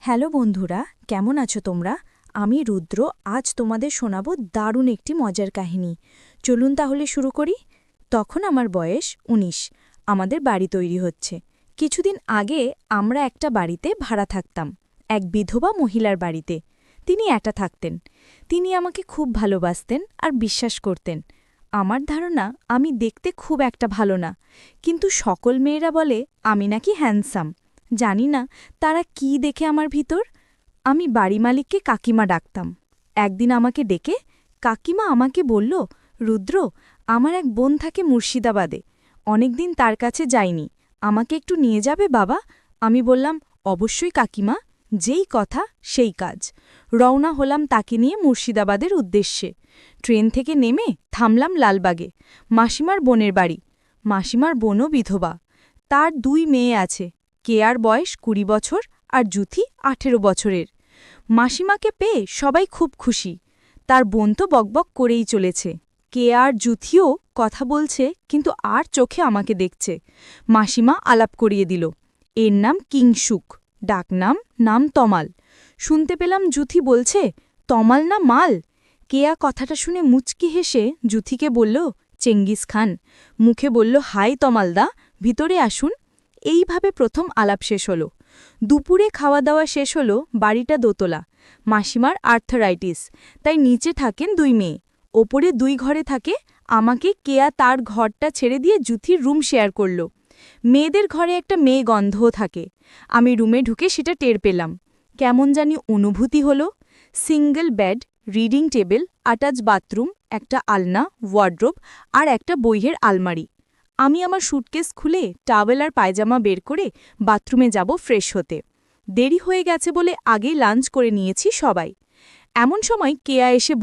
Hello বন্ধুরা, কেমন আছো তোমরা? আমি রুদ্র। আজ তোমাদের শোনাবো দারুণ একটি মজার কাহিনী। চলুন তাহলে শুরু করি। তখন আমার বয়স ১৯। আমাদের বাড়ি তৈরি হচ্ছে। কিছুদিন আগে আমরা একটা বাড়িতে ভাড়া থাকতাম, এক বিধবা মহিলার বাড়িতে। তিনি একা থাকতেন। তিনি আমাকে খুব ভালোবাসতেন আর বিশ্বাস করতেন। আমার ধারণা আমি দেখতে খুব একটা ভালো না, কিন্তু সকল মেয়েরা বলে আমি নাকি হ্যান্ডসাম। জানি না তারা কি দেখে আমার ভিতর। আমি বাড়ি মালিককে কাকিমা ডাকতাম। একদিন আমাকে ডেকে কাকিমা আমাকে বলল, রুদ্র, আমার এক বোন থাকে মুর্শিদাবাদে। অনেকদিন তার কাছে যাইনি, আমাকে একটু নিয়ে যাবে বাবা? আমি বললাম, অবশ্যই কাকিমা, যেই কথা সেই কাজ। রওনা হলাম তাকে নিয়ে মুর্শিদাবাদের উদ্দেশ্যে। ট্রেন থেকে নেমে থামলাম লালবাগে, মাসিমার বোনের বাড়ি। মাসিমার বোনও বিধবা। তার ২ মেয়ে আছে। কেয়ার বয়স ২০ বছর আর জুথি ১৮ বছরের। মাসিমাকে পেয়ে সবাই খুব খুশি। তার বোন তো বকবক করেই চলেছে। কেয়ার জুথিও কথা বলছে, কিন্তু আর চোখে আমাকে দেখছে। মাসিমা আলাপ করিয়ে দিল, এর নাম কিংসুক, ডাকনাম নাম তমাল। শুনতে পেলাম জুথি বলছে, তমাল না মাল। কেয়া কথাটা শুনে মুচকি হেসে জুথিকে বলল, চেঙ্গিস খান। মুখে বলল, হাই তমালদা, ভিতরে আসুন। এইভাবে প্রথম আলাপ শেষ হলো। দুপুরে খাওয়া দাওয়া শেষ হলো। বাড়িটা দোতলা। মাসিমার আর্থারাইটিস, তাই নিচে থাকেন ২ মেয়ে, ওপরে ২ ঘরে থাকে। আমাকে কেয়া তার ঘরটা ছেড়ে দিয়ে জুথির রুম শেয়ার করল। মেয়েদের ঘরে একটা মেয়ে গন্ধও থাকে। আমি রুমে ঢুকে সেটা টের পেলাম। কেমন জানি অনুভূতি হলো। Single bed, reading table, attach bathroom, একটা আলনা, ওয়ার্ড্রোব আর একটা বইয়ের আলমারি। আমি আমার স্যুটকেস খুলে টাওয়েল আর পায়জামা বের করে বাথরুমে যাব ফ্রেশ হতে। দেরি হয়ে গেছে বলে আগেই লাঞ্চ করে নিয়েছি সবাই। এমন সময় কেয়া এসে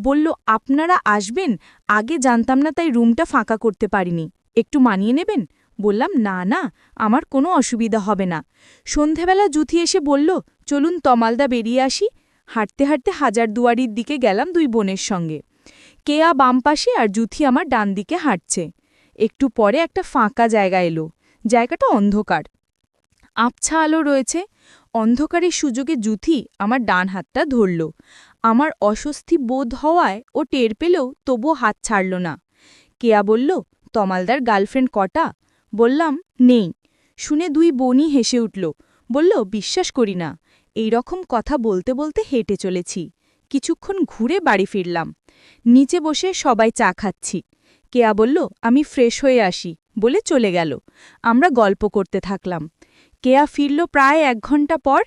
বলল, আপনারা আসবেন, আগে জানতাম না তাই রুমটা ফাঁকা করতে পারিনি, একটু মানিয়ে নেবেন? বললাম, না না, আমার কোনো অসুবিধা হবে না। সন্ধেবেলা জুথি এসে বলল, চলুন তমালদা বেরিয়ে আসি। হাঁটতে হাঁটতে হাজারদুয়ারির দিকে গেলাম ২ বোনের সঙ্গে। কেয়া বাম পাশে আর জুথি আমার ডান দিকে হাঁটছে। একটু পরে একটা ফাঁকা জায়গা এলো। জায়গাটা অন্ধকার, আবছা আলো রয়েছে। অন্ধকারের সুযোগে জুথি আমার ডান হাতটা ধরল। আমার অস্বস্তি বোধ হওয়ায় ও টের পেলেও তবুও হাত ছাড়ল না। কেয়া বলল, তমালদার গার্লফ্রেন্ড কটা? বললাম, নেই। শুনে ২ বোনই হেসে উঠল। বলল, বিশ্বাস করি না। এই রকম কথা বলতে বলতে হেঁটে চলেছি। কিছুক্ষণ ঘুরে বাড়ি ফিরলাম। নিচে বসে সবাই চা খাচ্ছি। কেয়া বলল, আমি ফ্রেশ হয়ে আসি, বলে চলে গেল। আমরা গল্প করতে থাকলাম। কেয়া ফিরল প্রায় ১ ঘন্টা পর।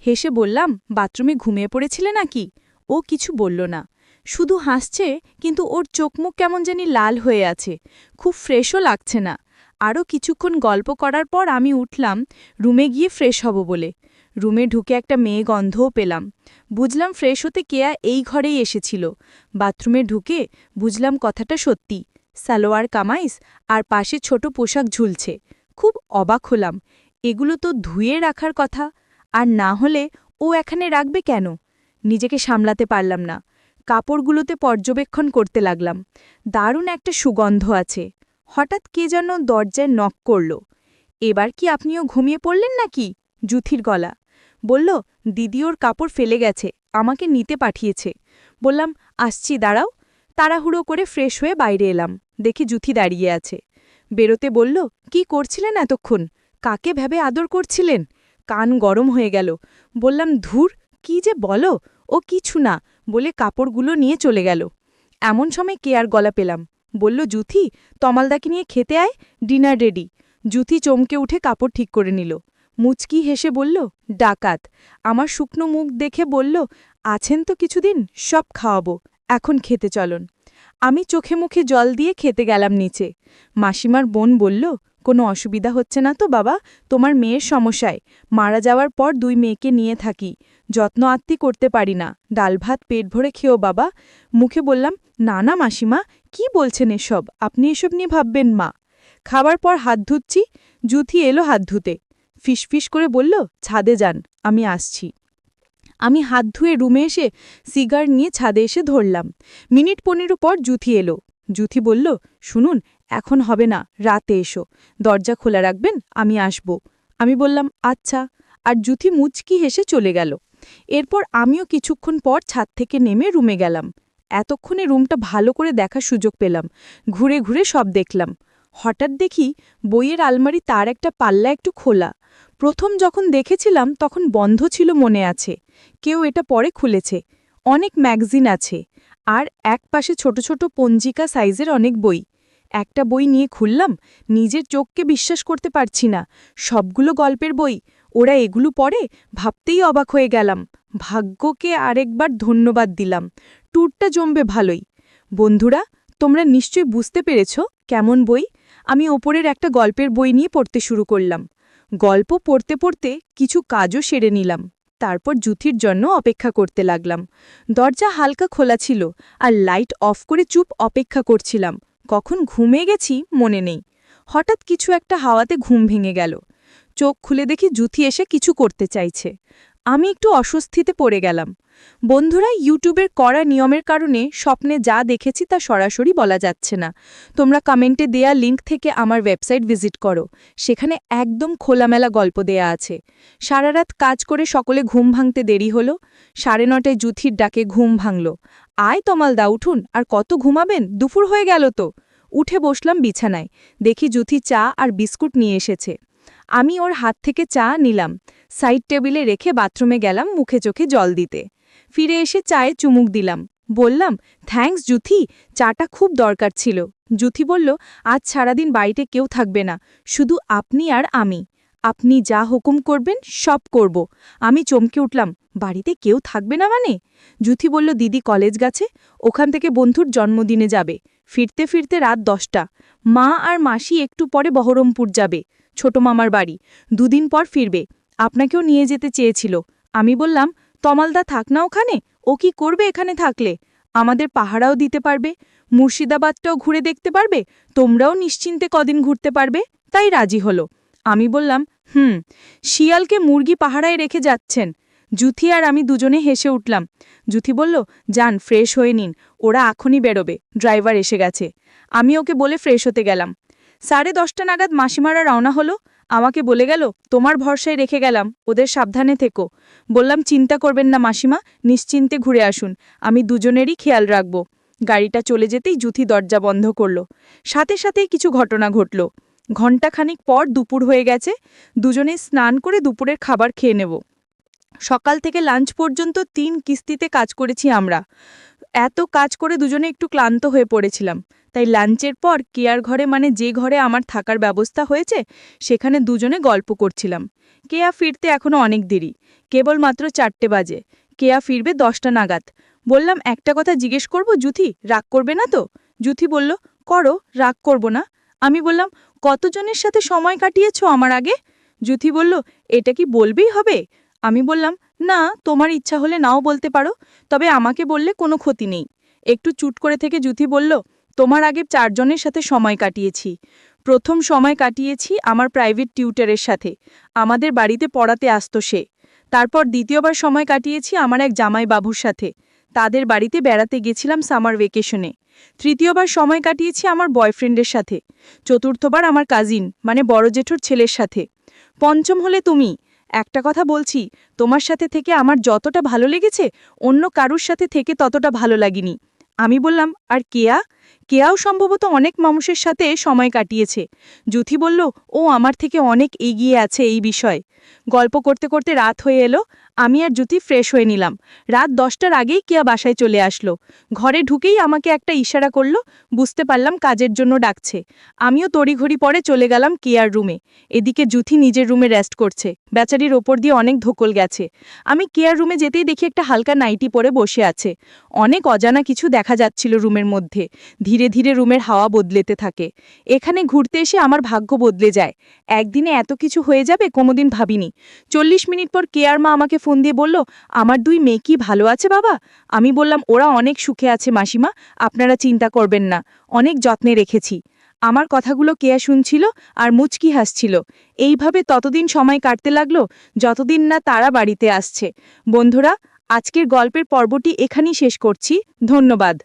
হেসে বললাম, বাথরুমে ঘুমিয়ে পড়েছিলে নাকি? ও কিছু বলল না, শুধু হাসছে, কিন্তু ওর চোখমুখ কেমন জানি লাল হয়ে আছে, খুব ফ্রেশও লাগছে না। আরও কিছুক্ষণ গল্প করার পর আমি উঠলাম রুমে গিয়ে ফ্রেশ হব বলে। রুমে ঢুকে একটা মেয়ে গন্ধও পেলাম। বুঝলাম ফ্রেশ হতে কেয়া এই ঘরেই এসেছিল। বাথরুমে ঢুকে বুঝলাম কথাটা সত্যি। সালোয়ার কামাইজ আর পাশে ছোট পোশাক ঝুলছে। খুব অবাক হলাম, এগুলো তো ধুয়ে রাখার কথা, আর না হলে ও এখানে রাখবে কেন? নিজেকে সামলাতে পারলাম না। কাপড়গুলোতে পর্যবেক্ষণ করতে লাগলাম। দারুণ একটা সুগন্ধ আছে। হঠাৎ কে যেন দরজায় নক করল। এবার কি আপনিও ঘুমিয়ে পড়লেন নাকি? জুথির গলা। বলল, দিদি ওর কাপড় ফেলে গেছে, আমাকে নিতে পাঠিয়েছে। বললাম, আসছি, দাঁড়াও। তাড়াহুড়ো করে ফ্রেশ হয়ে বাইরে এলাম। দেখি জুথি দাঁড়িয়ে আছে। বেরোতে বলল, কি করছিলেন এতক্ষণ? কাকে ভেবে আদর করছিলেন? কান গরম হয়ে গেল। বললাম, ধুর, কি যে বলো, ও কিছু না, বলে কাপড়গুলো নিয়ে চলে গেল। এমন সময় কেয়ার গলা পেলাম। বলল, জুথি, তমালদাকে নিয়ে খেতে আয়, ডিনার রেডি। জুথি চমকে উঠে কাপড় ঠিক করে নিল। মুচকি হেসে বলল, ডাকাত। আমার শুকনো মুখ দেখে বলল, আছেন তো কিছুদিন, সব খাওয়াবো, এখন খেতে চলন। আমি চোখে মুখে জল দিয়ে খেতে গেলাম নিচে। মাসিমার বোন বলল, কোনো অসুবিধা হচ্ছে না তো বাবা? তোমার মেয়ের সমস্যায় মারা যাওয়ার পর ২ মেয়েকে নিয়ে থাকি, যত্ন আত্তি করতে পারি না, ডাল ভাত পেট ভরে খেও বাবা। মুখে বললাম, না না মাসিমা, কি বলছেন এসব? আপনি এসব নিয়ে ভাববেন মা। খাবার পর হাত ধুচ্ছি, জুথি এলো হাত ধুতে। ফিসফিস করে বলল, ছাদে যান, আমি আসছি। আমি হাত ধুয়ে রুমে এসে সিগার নিয়ে ছাদে এসে ধরলাম। মিনিট ১৫ পর জুথি এলো। জুথি বলল, শুনুন, এখন হবে না, রাতে এসো, দরজা খোলা রাখবেন, আমি আসব। আমি বললাম, আচ্ছা। আর জুথি মুচকি হেসে চলে গেল। এরপর আমিও কিছুক্ষণ পর ছাদ থেকে নেমে রুমে গেলাম। এতক্ষণে রুমটা ভালো করে দেখার সুযোগ পেলাম। ঘুরে ঘুরে সব দেখলাম। হঠাৎ দেখি বইয়ের আলমারি তার একটা পাল্লা একটু খোলা। প্রথম যখন দেখেছিলাম তখন বন্ধ ছিল মনে আছে। কেউ এটা পরে খুলেছে। অনেক ম্যাগাজিন আছে। আর এক পাশে ছোট ছোট পঞ্জিকা সাইজের অনেক বই। একটা বই নিয়ে খুললাম, নিজের চোখকে বিশ্বাস করতে পারছি না। সবগুলো গল্পের বই। ওরা এগুলো পড়ে ভাবতেই অবাক হয়ে গেলাম। ভাগ্যকে আরেকবার ধন্যবাদ দিলাম। ট্যুরটা জমবে ভালোই। বন্ধুরা, তোমরা নিশ্চয়ই বুঝতে পেরেছ কেমন বই। আমি ওপরের একটা গল্পের বই নিয়ে পড়তে শুরু করলাম। গল্প পড়তে পড়তে কিছু কাজও সেরে নিলাম। তারপর জুথির জন্য অপেক্ষা করতে লাগলাম। দরজা হালকা খোলা ছিল আর লাইট অফ করে চুপ অপেক্ষা করছিলাম। কখন ঘুমিয়ে গেছি মনে নেই। হঠাৎ কিছু একটা হাওয়াতে ঘুম ভেঙে গেল। চোখ খুলে দেখি জুথি এসে কিছু করতে চাইছে। আমি একটু অস্বস্তিতে পড়ে গেলাম। বন্ধুরা, ইউটিউবের কড়া নিয়মের কারণে স্বপ্নে যা দেখেছি তা সরাসরি বলা যাচ্ছে না। তোমরা কমেন্টে দেয়া লিঙ্ক থেকে আমার ওয়েবসাইট ভিজিট করো। সেখানে একদম খোলামেলা গল্প দেয়া আছে। সারা রাত কাজ করে সকলে ঘুম ভাঙতে দেরি হলো। 9:30টায় জুথির ডাকে ঘুম ভাঙল। আয় তমালদা, উঠুন, আর কত ঘুমাবেন, দুপুর হয়ে গেল তো। উঠে বসলাম বিছানায়। দেখি জুথি চা আর বিস্কুট নিয়ে এসেছে। আমি ওর হাত থেকে চা নিলাম। সাইড টেবিলে রেখে বাথরুমে গেলাম মুখে চোখে জল দিতে। ফিরে এসে চায়ে চুমুক দিলাম। বললাম, থ্যাঙ্কস জুথি, চাটা খুব দরকার ছিল। জুথি বলল, আজ সারাদিন বাড়িতে কেউ থাকবে না, শুধু আপনি আর আমি। আপনি যা হুকুম করবেন সব করব। আমি চমকে উঠলাম, বাড়িতে কেউ থাকবে না মানে? জুথি বলল, দিদি কলেজ গেছে, ওখান থেকে বন্ধুর জন্মদিনে যাবে। ফিরতে ফিরতে রাত 10টা। মা আর মাসি একটু পরে বহরমপুর যাবে, ছোট মামার বাড়ি। 2 দিন পর ফিরবে। আপনাকেও নিয়ে যেতে চেয়েছিল। আমি বললাম, তমালদা থাক না ওখানে, ও কি করবে এখানে থাকলে? আমাদের পাহারাও দিতে পারবে, মুর্শিদাবাদটাও ঘুরে দেখতে পারবে, তোমরাও নিশ্চিন্তে কদিন ঘুরতে পারবে। তাই রাজি হলো। আমি বললাম, শিয়ালকে মুরগি পাহারায় রেখে যাচ্ছেন? জুথি আর আমি দুজনে হেসে উঠলাম। জুথি বলল, যান ফ্রেশ হয়ে নিন, ওরা এখনই বেরোবে, ড্রাইভার এসে গেছে। আমি ওকে বলে ফ্রেশ হতে গেলাম। 10:30 নাগাদ মাসিমারা রওনা হলো। আমাকে বলে গেল, তোমার ভরসায় রেখে গেলাম, ওদের সাবধানে থেকো। বললাম, চিন্তা করবেন না মাসিমা, নিশ্চিন্তে ঘুরে আসুন, আমি দুজনেরই খেয়াল রাখব। গাড়িটা চলে যেতেই জুথি দরজা বন্ধ করল। সাথে সাথেই কিছু ঘটনা ঘটল। ঘণ্টাখানিক পর দুপুর হয়ে গেছে। দুজনে স্নান করে দুপুরের খাবার খেয়ে নেব। সকাল থেকে লাঞ্চ পর্যন্ত 3 কিস্তিতে কাজ করেছি আমরা। এত কাজ করে দুজনে একটু ক্লান্ত হয়ে পড়েছিলাম। তাই লাঞ্চের পর কেয়ার ঘরে, মানে যে ঘরে আমার থাকার ব্যবস্থা হয়েছে, সেখানে দুজনে গল্প করছিলাম। কেয়া ফিরতে এখনো অনেক দেরি, কেবলমাত্র 4টে বাজে। কেয়া ফিরবে 10টা নাগাদ। বললাম, একটা কথা জিজ্ঞেস করব জুথি, রাগ করবে না তো? জুথি বলল, করো, রাগ করব না। আমি বললাম, কতজনের সাথে সময় কাটিয়েছ আমার আগে? জুথি বলল, এটা কি বলবেই হবে? আমি বললাম, না, তোমার ইচ্ছা হলে নাও বলতে পারো, তবে আমাকে বললে কোনো ক্ষতি নেই। একটু চুট করে থেকে জুথি বলল, তোমার আগে 4 জনের সাথে সময় কাটিয়েছি। প্রথম সময় কাটিয়েছি আমার প্রাইভেট টিউটরের সাথে, আমাদের বাড়িতে পড়াতে আসতো সে। তারপর দ্বিতীয়বার সময় কাটিয়েছি আমার এক জামাই বাবুর সাথে, তাদের বাড়িতে বেড়াতে গেছিলাম সামার ভেকেশনে। তৃতীয়বার সময় কাটিয়েছি আমার বয়ফ্রেন্ডের সাথে। চতুর্থবার আমার কাজিন, মানে বড় জেঠুর ছেলের সাথে। পঞ্চম হলে তুমি। একটা কথা বলছি, তোমার সাথে থেকে আমার যতটা ভালো লেগেছে, অন্য কারুর সাথে থেকে ততটা ভালো লাগেনি। আমি বললাম, আর কেয়া? কেয়াও সম্ভবত অনেক মানুষের সাথে সময় কাটিয়েছে। জুথি বলল, ও আমার থেকে অনেক এগিয়ে আছে এই বিষয়ে। গল্প করতে করতে রাত হয়ে এলো। আমি আর জুথি ফ্রেশ হয়ে নিলাম। রাত 10টার আগেই কেয়া বাসায় চলে আসলো। ঘরে ঢুকেই আমাকে একটা ইশারা করল। বুঝতে পারলাম কাজের জন্য ডাকছে। আমিও তড়িঘড়ি পরে চলে গেলাম কেয়ার রুমে। এদিকে জুথি নিজের রুমে রেস্ট করছে। বেচারির ওপর দিয়ে অনেক ধকল গেছে। আমি কেয়ার রুমে যেতেই দেখি একটা হালকা নাইটি পরে বসে আছে। অনেক অজানা কিছু দেখা যাচ্ছিল রুমের মধ্যে। ধীরে ধীরে রুমের হাওয়া বদলেতে থাকে। এখানে ঘুরতে এসে আমার ভাগ্য বদলে যায়। একদিনে এত কিছু হয়ে যাবে কোনোদিন ভাবিনি। 40 মিনিট পর কেয়ার মা আমাকে ফোন দিয়ে বলল, আমার 2 মেয়ে কি ভালো আছে বাবা? আমি বললাম, ওরা অনেক সুখে আছে মাসিমা, আপনারা চিন্তা করবেন না, অনেক যত্নে রেখেছি। আমার কথাগুলো কেয়া শুনছিল আর মুচকি হাসছিল। এইভাবে ততদিন সময় কাটতে লাগলো যতদিন না তারা বাড়িতে আসছে। বন্ধুরা, আজকের গল্পের পর্বটি এখানেই শেষ করছি। ধন্যবাদ।